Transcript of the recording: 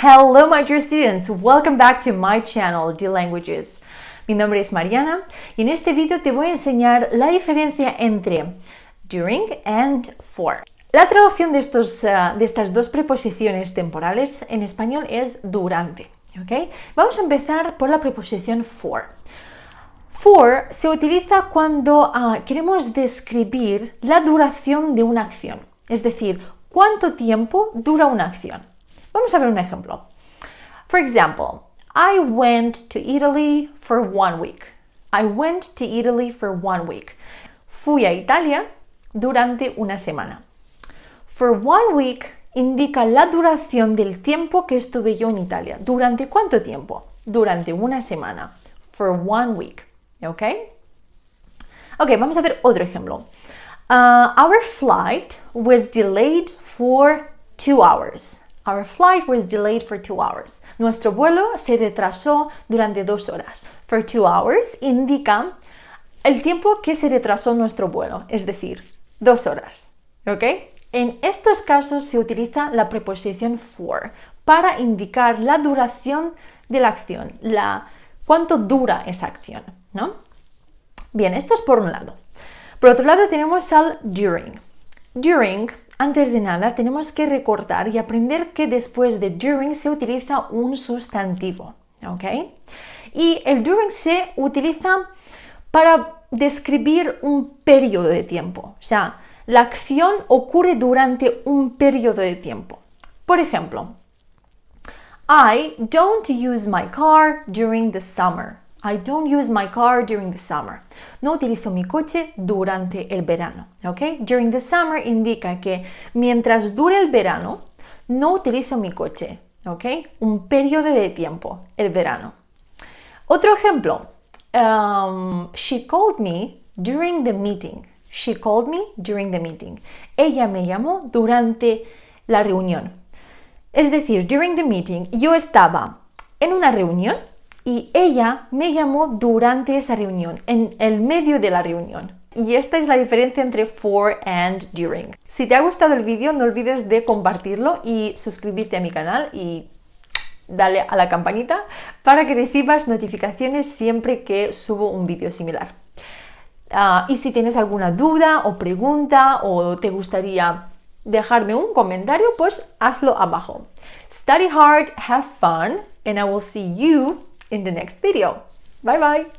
Hello my dear students, welcome back to my channel, Dear Languages. Mi nombre es Mariana y en este vídeo te voy a enseñar la diferencia entre during and for. La traducción de estas dos preposiciones temporales en español es durante. ¿Okay? Vamos a empezar por la preposición for. For se utiliza cuando queremos describir la duración de una acción, es decir, cuánto tiempo dura una acción. Vamos a ver un ejemplo. For example, I went to Italy for 1 week. I went to Italy for 1 week. Fui a Italia durante una semana. For 1 week indica la duración del tiempo que estuve yo en Italia. ¿Durante cuánto tiempo? Durante una semana. For 1 week. ¿Ok? Ok, vamos a ver otro ejemplo. Our flight was delayed for 2 hours. Our flight was delayed for 2 hours. Nuestro vuelo se retrasó durante 2 horas. For 2 hours indica el tiempo que se retrasó nuestro vuelo, es decir, 2 horas. ¿Ok? En estos casos se utiliza la preposición for para indicar la duración de la acción, cuánto dura esa acción, ¿no? Bien, esto es por un lado. Por otro lado tenemos al during. During, antes de nada, tenemos que recordar y aprender que después de during se utiliza un sustantivo, ¿ok? Y el during se utiliza para describir un periodo de tiempo, o sea, la acción ocurre durante un periodo de tiempo. Por ejemplo, I don't use my car during the summer. I don't use my car during the summer. No utilizo mi coche durante el verano. ¿Ok? During the summer indica que mientras dure el verano, no utilizo mi coche. ¿Ok? Un periodo de tiempo, el verano. Otro ejemplo. She called me during the meeting. She called me during the meeting. Ella me llamó durante la reunión. Es decir, during the meeting, yo estaba en una reunión y ella me llamó durante esa reunión, en el medio de la reunión. Y esta es la diferencia entre for and during. Si te ha gustado el vídeo, no olvides de compartirlo y suscribirte a mi canal y dale a la campanita para que recibas notificaciones siempre que subo un vídeo similar. Y si tienes alguna duda o pregunta o te gustaría dejarme un comentario, pues hazlo abajo. Study hard, have fun, and I will see you in the next video. Bye bye!